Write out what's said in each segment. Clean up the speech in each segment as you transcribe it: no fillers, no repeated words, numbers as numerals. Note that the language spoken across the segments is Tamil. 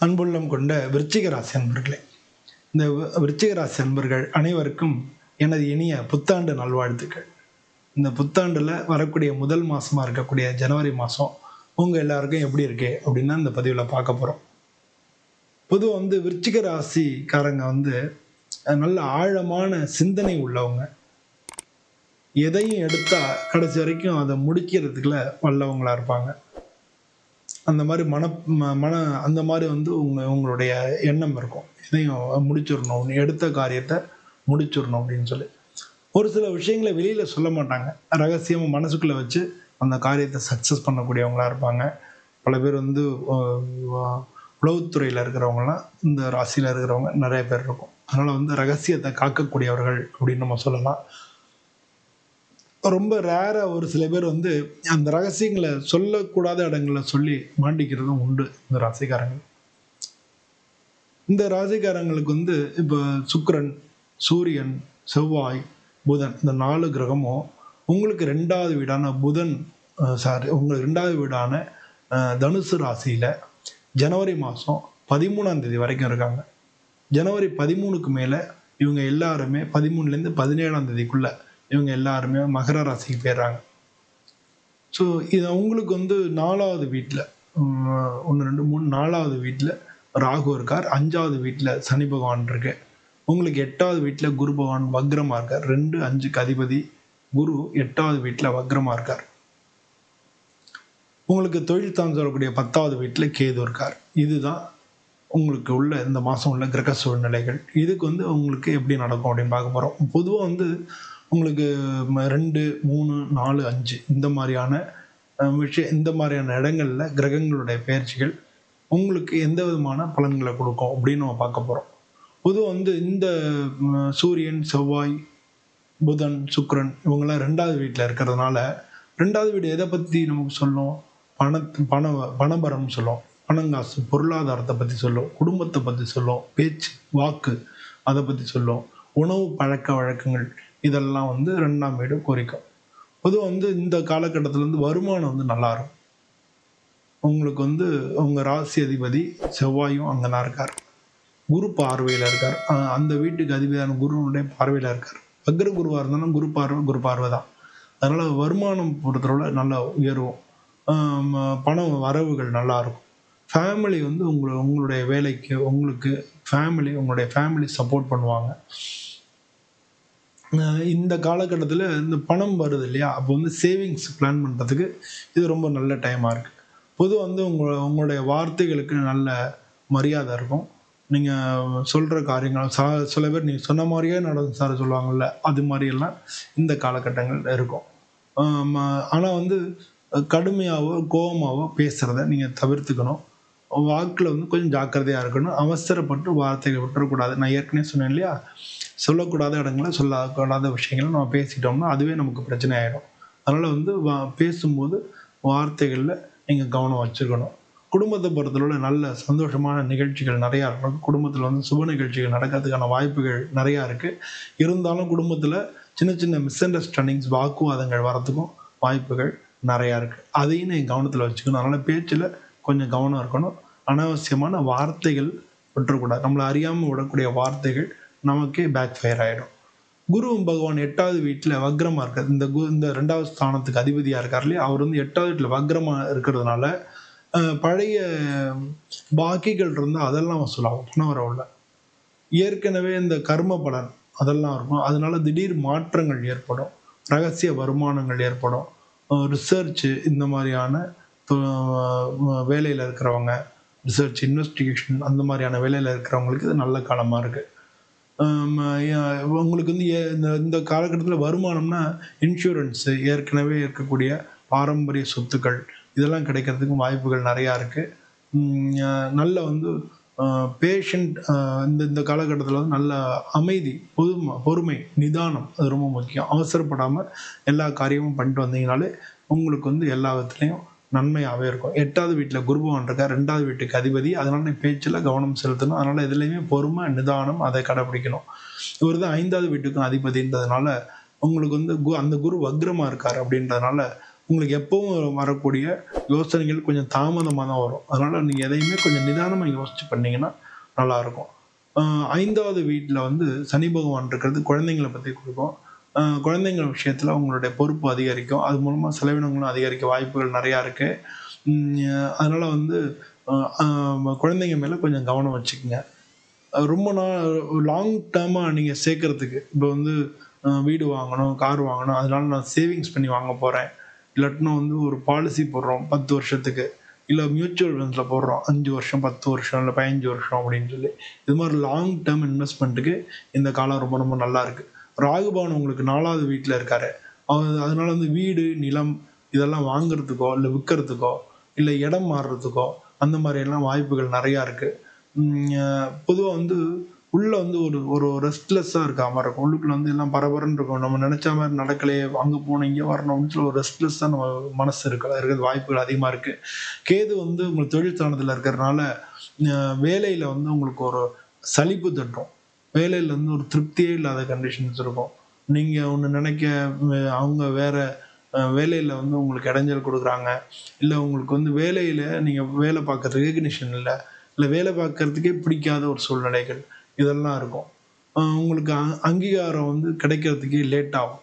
அன்புள்ளம் கொண்ட விருச்சிக ராசி அன்பர்களே, இந்த விருச்சிக ராசி அன்பர்கள் அனைவருக்கும் எனது இனிய புத்தாண்டு நல்வாழ்த்துக்கள். இந்த புத்தாண்டில் வரக்கூடிய முதல் மாதமாக இருக்கக்கூடிய ஜனவரி மாதம் உங்கள் எல்லாருக்கும் எப்படி இருக்கு அப்படின்னு இந்த பதிவில் பார்க்க போகிறோம். பொதுவாக விருச்சிக ராசிக்காரங்க நல்ல ஆழமான சிந்தனை உள்ளவங்க. எதையும் எடுத்தால் கடைசி வரைக்கும் அதை முடிக்கிறதுக்குள்ள வல்லவங்களாக இருப்பாங்க. அந்த மாதிரி அந்த மாதிரி உங்களுடைய எண்ணம் இருக்கும். இதையும் முடிச்சிடணும், எடுத்த காரியத்தை முடிச்சிடணும் அப்படின்னு சொல்லி. ஒரு சில விஷயங்களை வெளியில் சொல்ல மாட்டாங்க, ரகசியமாக மனசுக்குள்ளே வச்சு அந்த காரியத்தை சக்ஸஸ் பண்ணக்கூடியவங்களாக இருப்பாங்க. பல பேர் உளவுத்துறையில் இருக்கிறவங்கலாம் இந்த ராசியில் இருக்கிறவங்க நிறைய பேர் இருக்கும். அதனால் ரகசியத்தை காக்கக்கூடியவர்கள் அப்படின்னு நம்ம சொல்லலாம். ரொம்ப ரேராக ஒரு சில பேர் அந்த ரகசியங்களை சொல்லக்கூடாத இடங்களில் சொல்லி மாட்டிக்கிறதும் உண்டு இந்த ராசிக்காரங்கள். இந்த ராசிக்காரங்களுக்கு இப்போ சுக்கிரன், சூரியன், செவ்வாய், புதன் இந்த 4 கிரகமும் உங்களுக்கு 2வது வீடான உங்களுக்கு 2வது வீடான தனுசு ராசியில் ஜனவரி மாதம் 13ஆம் தேதி வரைக்கும் இருக்காங்க. ஜனவரி 13க்கு மேலே இவங்க எல்லாருமே 13லேருந்து 17ஆம் தேதிக்குள்ளே இவங்க எல்லாருமே மகர ராசிக்கு போயிடுறாங்க. ஸோ இது அவங்களுக்கு 4வது வீட்டில் 1 2 3 4வது வீட்டில் ராகு இருக்கார். 5வது வீட்டில் சனி பகவான் இருக்கு. உங்களுக்கு 8வது வீட்டில் குரு பகவான் வக்ரமாக இருக்கார். 2 5க்கு அதிபதி குரு 8வது வீட்டில் வக்ரமாக இருக்கார். உங்களுக்கு தொழில் தான் சொல்லக்கூடிய 10வது வீட்டில் கேது இருக்கார். இதுதான் உங்களுக்கு உள்ள இந்த மாதம் உள்ள கிரக சூழ்நிலைகள். இதுக்கு உங்களுக்கு எப்படி நடக்கும் அப்படின்னு பார்க்க போகிறோம். பொதுவாக உங்களுக்கு 2 3 4 5 இந்த மாதிரியான இந்த மாதிரியான இடங்களில் கிரகங்களுடைய பயிற்சிகள் உங்களுக்கு எந்த விதமான பலன்களை கொடுக்கும் அப்படின்னு நம்ம பார்க்க போகிறோம். பொதுவாக இந்த சூரியன், செவ்வாய், புதன், சுக்கிரன் இவங்கெல்லாம் 2வது வீட்டில் இருக்கிறதுனால 2வது வீடு எதை பற்றி நமக்கு சொல்லும்? பணபரம் சொல்லும், பணங்காசு, பொருளாதாரத்தை பற்றி சொல்லும், குடும்பத்தை பற்றி சொல்லும், பேச்சு வாக்கு அதை பற்றி சொல்லும், உணவு பழக்க வழக்கங்கள் இதெல்லாம் 2ஆம் வீடு குறிக்கும். பொதுவாக இந்த காலகட்டத்தில் வருமானம் நல்லா இருக்கும். உங்களுக்கு உங்கள் ராசி அதிபதி செவ்வாயும் அங்கே தான் இருக்கார். குரு பார்வையில் இருக்கார். அந்த வீட்டுக்கு அதிபதியான குருனுடைய பார்வையில் இருக்கார். வக்ர குருவாக இருந்தாலும் குரு பார்வை தான். அதனால் வருமானம் பொறுத்தவரை நல்லா உயர்வும், பண வரவுகள் நல்லாயிருக்கும். ஃபேமிலி உங்களுடைய வேலைக்கு உங்களுடைய ஃபேமிலி சப்போர்ட் பண்ணுவாங்க. இந்த காலகட்டத்தில் இந்த பணம் வருது இல்லையா, அப்போ சேவிங்ஸ் பிளான் பண்ணுறதுக்கு இது ரொம்ப நல்ல டைமாக இருக்குது. பொதுவாக உங்களுடைய வார்த்தைகளுக்கு நல்ல மரியாதை இருக்கும். நீங்கள் சொல்கிற காரியங்கள் சில பேர் நீங்கள் சொன்ன மாதிரியே நடந்து சார் சொல்லுவாங்கள்ல, அது மாதிரியெல்லாம் இந்த காலகட்டங்கள் இருக்கும். ஆனால் கடுமையாகவோ கோபமாகவோ பேசுகிறத நீங்கள் தவிர்த்துக்கணும். வாக்கில் கொஞ்சம் ஜாக்கிரதையாக இருக்கணும். அவசரப்பட்டு வார்த்தைகளை விட்டுறக்கூடாது. நான் ஏற்கனவே சொன்னேன் இல்லையா, சொல்லக்கூடாத இடங்களை சொல்லக்கூடாத விஷயங்களை நம்ம பேசிட்டோம்னா அதுவே நமக்கு பிரச்சனை ஆகிடும். அதனால் பேசும்போது வார்த்தைகளில் நீங்கள் கவனம் வச்சுக்கணும். குடும்பத்தை பொறுத்தளவு நல்ல சந்தோஷமான நிகழ்ச்சிகள் நிறையா இருக்கும். குடும்பத்தில் சுப நிகழ்ச்சிகள் நடக்கிறதுக்கான வாய்ப்புகள் நிறையா இருக்குது. இருந்தாலும் குடும்பத்தில் சின்ன சின்ன மிஸ் அண்டர்ஸ்டாண்டிங்ஸ், வாக்குவாதங்கள் வரத்துக்கும் வாய்ப்புகள் நிறையா இருக்குது. அதையும் நீங்கள் கவனத்தில் வச்சுக்கணும். அதனால் பேச்சில் கொஞ்சம் கவனம் இருக்கணும். அனாவசியமான வார்த்தைகள் விட்டுறக்கூடாது. நம்மளை அறியாமல் விடக்கூடிய வார்த்தைகள் நமக்கே பேக் ஃபயர் ஆகிடும். குரு பகவான் 8வது வீட்டில் வக்ரமாக இருக்கார். இந்த 2வது ஸ்தானத்துக்கு அதிபதியாக இருக்கார் இல்லையா, அவர் 8வது வீட்டில் வக்ரமாக இருக்கிறதுனால பழைய பாக்கிகள் இருந்தால் அதெல்லாம் வசூலாகும். பணம் வரவுள்ள ஏற்கனவே இந்த கர்ம பலன் அதெல்லாம் இருக்கும். அதனால திடீர் மாற்றங்கள் ஏற்படும், ரகசிய வருமானங்கள் ஏற்படும். ரிசர்ச்சு இந்த மாதிரியான வேலையில் இருக்கிறவங்க, ரிசர்ச் இன்வெஸ்டிகேஷன் அந்த மாதிரியான வேலையில் இருக்கிறவங்களுக்கு இது நல்ல காலமாக இருக்குது. உங்களுக்கு இந்த காலகட்டத்தில் வருமானம்னா இன்சூரன்ஸு, ஏற்கனவே இருக்கக்கூடிய பாரம்பரிய சொத்துக்கள் இதெல்லாம் கிடைக்கிறதுக்கும் வாய்ப்புகள் நிறையா இருக்குது. நல்ல பேஷண்ட் இந்த காலகட்டத்தில் நல்ல அமைதி, பொறுமை, நிதானம் அது ரொம்ப முக்கியம். அவசரப்படாமல் எல்லா காரியமும் பண்ணிட்டு வந்தீங்கனாலே உங்களுக்கு எல்லா விதத்துலேயும் நன்மையாகவே இருக்கும். 8வது வீட்டில் குரு பகவான் இருக்கார், 2வது வீட்டுக்கு அதிபதி. அதனால் நீ பேச்சில் கவனம் செலுத்தணும். அதனால் எதுலேயுமே பொறுமை, நிதானம் அதை கடைப்பிடிக்கணும். இவர் தான் 5வது வீட்டுக்கும் அதிபதின்றதுனால உங்களுக்கு அந்த குரு வக்ரமாக இருக்கார். அப்படின்றதுனால உங்களுக்கு எப்பவும் வரக்கூடிய யோசனைகள் கொஞ்சம் தாமதமாக தான் வரும். அதனால் நீங்கள் எதையுமே கொஞ்சம் நிதானமாக யோசிச்சு பண்ணீங்கன்னா நல்லாயிருக்கும். 5வது வீட்டில் வந்து சனி பகவான் இருக்கிறது குழந்தைங்கள பற்றி கொடுக்கும். குழந்தைங்கள் விஷயத்தில் உங்களுடைய பொறுப்பு அதிகரிக்கும். அது மூலமாக செலவினங்களும் அதிகரிக்க வாய்ப்புகள் நிறையா இருக்குது. அதனால் வந்து குழந்தைங்க மேலே கொஞ்சம் கவனம் வச்சுக்கோங்க. ரொம்ப நாள் லாங் டேர்மாக நீங்கள் சேர்க்கறதுக்கு இப்போ வந்து வீடு வாங்கணும், கார் வாங்கணும், அதனால நான் சேவிங்ஸ் பண்ணி வாங்க போகிறேன், இல்லாட்டினா வந்து ஒரு பாலிசி போடுறோம் 10 வருஷத்துக்கு, இல்லை மியூச்சுவல் ஃபண்ட்ஸில் போடுறோம் 5 வருஷம் 10 வருஷம் இல்லை 15 வருஷம் அப்படின்னு சொல்லி, இது மாதிரி லாங் டேர்ம் இன்வெஸ்ட்மெண்ட்டுக்கு இந்த காலம் ரொம்ப ரொம்ப நல்லா இருக்குது. ராகுபவன் உங்களுக்கு 4வது வீட்டில் இருக்காரு. அதனால வந்து வீடு, நிலம் இதெல்லாம் வாங்குறதுக்கோ இல்லை விற்கிறதுக்கோ இல்லை இடம் மாறுறதுக்கோ அந்த மாதிரியெல்லாம் வாய்ப்புகள் நிறையா இருக்குது. பொதுவாக வந்து உள்ளே வந்து ஒரு ஒரு ரெஸ்ட்லெஸ்ஸாக இருக்க மாதிரி இருக்கும். உள்ளுக்குள்ள வந்து எல்லாம் பரபரன்னு இருக்கும். நம்ம நினச்ச மாதிரி நடக்கலையே, அங்கே போகணும் இங்கே வரணும் அப்படின்னு சொல்லி ஒரு ரெஸ்ட்லெஸ்ஸாக நம்ம மனசு இருக்கிறது வாய்ப்புகள் அதிகமாக இருக்குது. கேது வந்து உங்களுக்கு தொழில் ஸ்தானத்தில் இருக்கிறதுனால வேலையில் வந்து உங்களுக்கு ஒரு சலிப்பு தட்டும். வேலையில் வந்து ஒரு திருப்தியே இல்லாத கண்டிஷன்ஸ் இருக்கும். நீங்கள் ஒன்று நினைக்க அவங்க வேற வேலையில் வந்து உங்களுக்கு இடைஞ்சல் கொடுக்குறாங்க, இல்லை உங்களுக்கு வந்து வேலையில் நீங்கள் வேலை பார்க்குற ரெகக்னிஷன் இல்லை வேலை பார்க்கறதுக்கே பிடிக்காத ஒரு சூழ்நிலைகள் இதெல்லாம் இருக்கும். உங்களுக்கு அங்கீகாரம் வந்து கிடைக்கிறதுக்கே லேட் ஆகும்.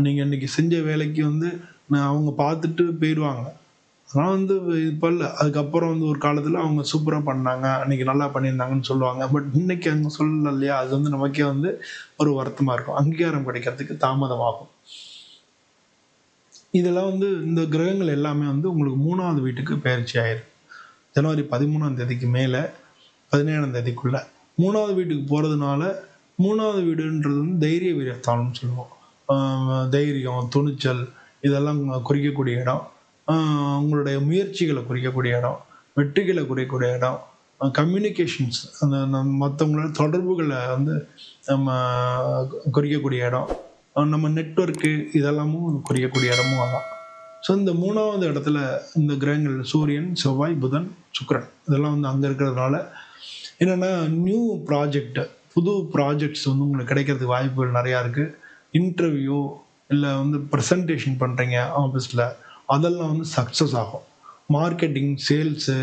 நீங்கள் இன்றைக்கி செஞ்ச வேலைக்கு வந்து அவங்க பார்த்துட்டு போயிடுவாங்க. ஆனால் வந்து இப்போ இல்லை, அதுக்கப்புறம் வந்து ஒரு காலத்தில் அவங்க சூப்பராக பண்ணாங்க, அன்றைக்கி நல்லா பண்ணியிருந்தாங்கன்னு சொல்லுவாங்க. பட் இன்றைக்கி அவங்க சொல்லலை இல்லையா, அது வந்து நமக்கே வந்து ஒரு வருத்தமாக இருக்கும். அங்கீகாரம் கிடைக்கிறதுக்கு தாமதமாகும். இதெல்லாம் வந்து இந்த கிரகங்கள் எல்லாமே வந்து உங்களுக்கு 3வது வீட்டுக்கு பயிற்சி ஆயிரும். ஜனவரி 13ஆம் தேதிக்கு மேலே 17ஆம் தேதிக்குள்ள 3வது வீட்டுக்கு போகிறதுனால 3வது வீடுன்றது வந்து தைரிய வீரியஸ்தானம்னு சொல்லுவோம். தைரியம், துணிச்சல் இதெல்லாம் குறிக்கக்கூடிய இடம். உங்களுடைய முயற்சிகளை குறிக்கக்கூடிய இடம், வெற்றிகளை குறிக்கக்கூடிய இடம், கம்யூனிகேஷன்ஸ் அந்த மற்றவங்களோட தொடர்புகளை வந்து நம்ம குறிக்கக்கூடிய இடம், நம்ம நெட்வொர்க்கு இதெல்லாமும் குறிக்கக்கூடிய இடமும் அதான். ஸோ இந்த 3வது இடத்துல இந்த கிரகங்கள் சூரியன், செவ்வாய், புதன், சுக்கிரன் இதெல்லாம் வந்து அங்கே இருக்கிறதுனால என்னென்னா நியூ ப்ராஜெக்ட், புது ப்ராஜெக்ட்ஸ் வந்து உங்களுக்கு கிடைக்கிறதுக்கு வாய்ப்புகள் நிறையா இருக்குது. இன்டர்வியூ இல்லை வந்து ப்ரெசன்டேஷன் பண்ணுறீங்க ஆஃபீஸில், அதெல்லாம் வந்து சக்ஸஸ் ஆகும். மார்க்கெட்டிங், சேல்ஸு,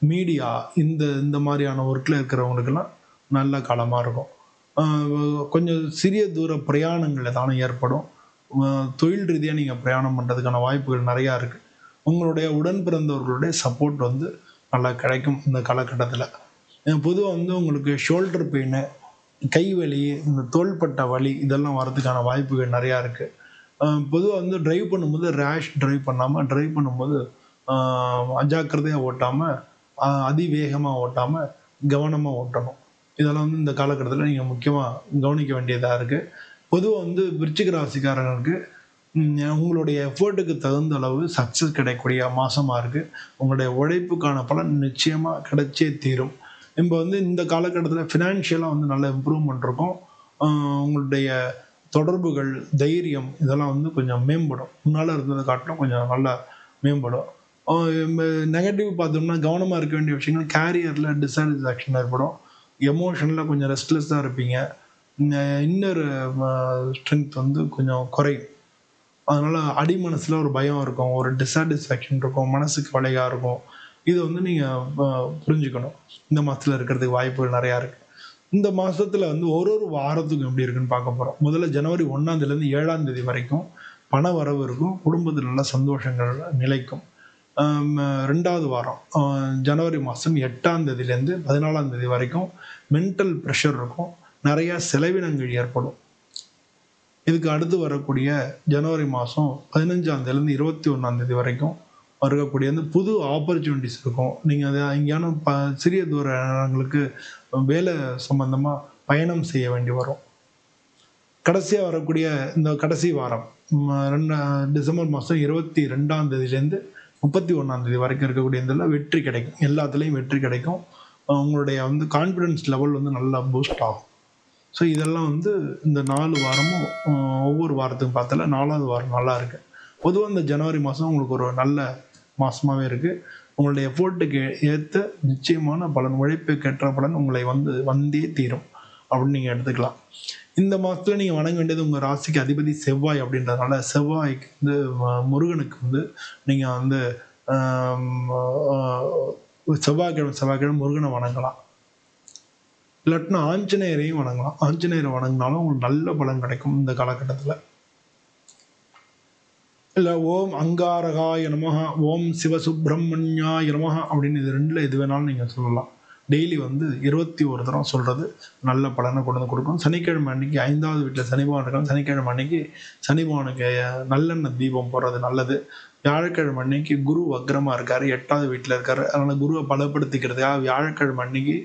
மீடியா இந்த இந்த மாதிரியான ஒர்க்கில் இருக்கிறவங்களுக்கெல்லாம் நல்ல காலமாக இருக்கும். கொஞ்சம் சிறிய தூர பிரயாணங்கள் ஏதானும் ஏற்படும். தொழில் ரீதியாக நீங்கள் பிரயாணம் பண்ணுறதுக்கான வாய்ப்புகள் நிறையா இருக்குது. உங்களுடைய உடன் பிறந்தவர்களுடைய சப்போர்ட் வந்து நல்லா கிடைக்கும் இந்த காலகட்டத்தில். பொதுவாக வந்து உங்களுக்கு ஷோல்டர் பெயின், கை வலி, இந்த தோள்பட்ட வலி இதெல்லாம் வரதுக்கான வாய்ப்புகள் நிறையா இருக்குது. பொதுவாக வந்து ட்ரைவ் பண்ணும்போது ரேஷ் ட்ரைவ் பண்ணாமல், ட்ரைவ் பண்ணும்போது அஜாக்கிரதையாக ஓட்டாமல், அதிவேகமாக ஓட்டாமல் கவனமாக ஓட்டணும். இதெல்லாம் வந்து இந்த காலகட்டத்தில் நீங்கள் முக்கியமாக கவனிக்க வேண்டியதாக இருக்குது. பொதுவாக வந்து விருச்சிக ராசிக்காரங்களுக்கு உங்களுடைய எஃபர்ட்டுக்கு தகுந்த அளவு சக்ஸஸ் கிடைக்கக்கூடிய மாதமாக இருக்குது. உங்களுடைய உழைப்புக்கான பலன் நிச்சயமாக கிடைச்சே தீரும். இப்போ வந்து இந்த காலகட்டத்தில் ஃபினான்ஷியலாக வந்து நல்ல இம்ப்ரூவ்மெண்ட் இருக்கும். உங்களுடைய தொடர்புகள், தைரியம் இதெல்லாம் வந்து கொஞ்சம் மேம்படும். முன்னால் இருந்ததை காட்டிலும் கொஞ்சம் நல்லா மேம்படும். நெகட்டிவ் பார்த்தோம்னா கவனமாக இருக்க வேண்டிய விஷயங்கள், கேரியரில் டிசாட்டிஸ்ஃபேக்ஷன் ஏற்படும், எமோஷனில் கொஞ்சம் ரெஸ்ட்லெஸ்ஸாக இருப்பீங்க, இன்னர் ஸ்ட்ரென்த் வந்து கொஞ்சம் குறையும். அதனால் அடி மனசில் ஒரு பயம் இருக்கும், ஒரு டிசாட்டிஸ்ஃபேக்ஷன் இருக்கும், மனசு கவலையாக இருக்கும். இதை வந்து நீங்கள் புரிஞ்சுக்கணும். இந்த மாதத்தில் இருக்கிறதுக்கு வாய்ப்புகள் நிறையா இருக்குது. இந்த மாதத்தில் வந்து ஒரு வாரத்துக்கும் எப்படி இருக்குன்னு பார்க்க போகிறோம். முதல்ல ஜனவரி 1ஆம் தேதியிலேருந்து 7ஆம் தேதி வரைக்கும் பண வரவு இருக்கும், குடும்பத்தில் நல்ல சந்தோஷங்கள் நிலைக்கும். 2வது வாரம் ஜனவரி மாதம் 8ஆம் தேதியிலேருந்து 14ஆம் தேதி வரைக்கும் மென்டல் ப்ரெஷர் இருக்கும், நிறையா செலவினங்கள் ஏற்படும். இதுக்கு அடுத்து வரக்கூடிய ஜனவரி மாதம் 15ஆம் தேதியிலேருந்து 21ஆம் தேதி வரைக்கும் இருக்கக்கூடிய அந்த புது ஆப்பர்ச்சுனிட்டிஸ் இருக்கும். நீங்கள் அதை எங்கேயான சிறிய தூர இடங்களுக்கு வேலை சம்பந்தமாக பயணம் செய்ய வேண்டி வரும். கடைசியாக வரக்கூடிய இந்த கடைசி வாரம் டிசம்பர் மாதம் 22ஆம் தேதியிலேருந்து 31ஆம் தேதி வரைக்கும் இருக்கக்கூடிய இதில் வெற்றி கிடைக்கும். எல்லாத்துலேயும் வெற்றி கிடைக்கும். உங்களுடைய வந்து கான்ஃபிடென்ஸ் லெவல் வந்து நல்லா பூஸ்ட் ஆகும். ஸோ இதெல்லாம் வந்து இந்த 4 வாரமும் ஒவ்வொரு வாரத்துக்கும் பார்த்தால 4வது வாரம் நல்லா இருக்குது. பொதுவாக இந்த ஜனவரி மாதம் உங்களுக்கு ஒரு நல்ல மாதமாகவே இருக்குது. உங்களுடைய எஃபோர்ட்டுக்கு ஏற்ற நிச்சயமான பலன், உழைப்புக்கேற்ற பலன் உங்களை வந்து வந்தே தீரும் அப்படின்னு நீங்கள் எடுத்துக்கலாம். இந்த மாதத்தில் நீங்கள் வணங்க வேண்டியது உங்கள் ராசிக்கு அதிபதி செவ்வாய் அப்படின்றதுனால செவ்வாய்க்கு வந்து முருகனுக்கு வந்து நீங்கள் வந்து செவ்வாய்க்கிழமை முருகனை வணங்கலாம். இல்லாட்டினா ஆஞ்சநேயரையும் வணங்கலாம். ஆஞ்சநேயரை வணங்கினாலும் உங்களுக்கு நல்ல பலன் கிடைக்கும் இந்த காலகட்டத்தில். இல்லை ஓம் அங்காரகாய நமஹ, ஓம் சிவசுப்பிரமணியாய நமஹ அப்படின்னு இது ரெண்டில் எது வேணாலும் நீங்கள் சொல்லலாம். டெய்லி வந்து 21 தரம் சொல்கிறது நல்ல பலனை கொண்டு வந்து கொடுக்கும். சனிக்கிழமை அன்னைக்கு 5வது வீட்டில் சனி பகவான் இருக்காங்க. சனிக்கிழமை அன்னைக்கு சனி பகவானுக்கு நல்லெண்ணெய் தீபம் போடுறது நல்லது. வியாழக்கிழமை அன்னைக்கு குரு வக்ரமாக இருக்கார், 8வது வீட்டில் இருக்கார். அதனால் குருவை பலப்படுத்திக்கிறதுக்காக வியாழக்கிழமை அன்னைக்கு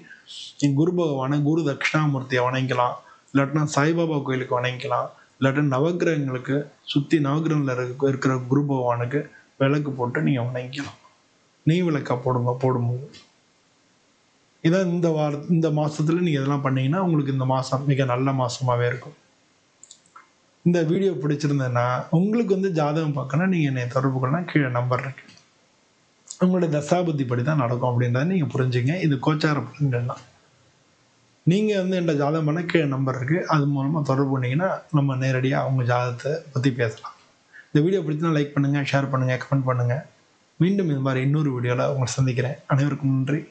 குரு பகவானை குரு தட்சிணாமூர்த்தியை வணங்கிக்கலாம். இல்லாட்டினா சாய்பாபா கோயிலுக்கு வணங்கிக்கலாம். இல்லாட்டி நவகிரகங்களுக்கு சுற்றி நவகிரகத்தில் இருக்கிற குரு பகவானுக்கு விளக்கு போட்டு நீங்கள் வணங்கிக்கலாம். நெய் விளக்கா போடும்போது இதான் இந்த மாதத்தில் நீங்கள் இதெல்லாம் பண்ணீங்கன்னா உங்களுக்கு இந்த மாதம் மிக நல்ல மாதமாகவே இருக்கும். இந்த வீடியோ பிடிச்சிருந்ததுன்னா உங்களுக்கு வந்து ஜாதகம் பார்க்கணும், நீங்கள் என்னை தொடர்பு கொள்ளலாம். கீழே நம்பர் இருக்கு. உங்களுடைய தசாபுத்தி படி தான் நடக்கும் அப்படின்றத நீங்கள் புரிஞ்சுங்க. இது கோச்சார பலன்கள் தான். நீங்கள் வந்து என்கிட்ட ஜாதகம் பண்ண கீழே நம்பர் இருக்குது, அது மூலமாக தொடர்பு பண்ணிங்கன்னா நம்ம நேரடியாக அவங்க ஜாதகத்தை பற்றி பேசலாம். இந்த வீடியோ பிடிச்சினா லைக் பண்ணுங்கள், ஷேர் பண்ணுங்கள், கமெண்ட் பண்ணுங்கள். மீண்டும் இது மாதிரி இன்னொரு வீடியோவில் உங்களை சந்திக்கிறேன். அனைவருக்கும் நன்றி.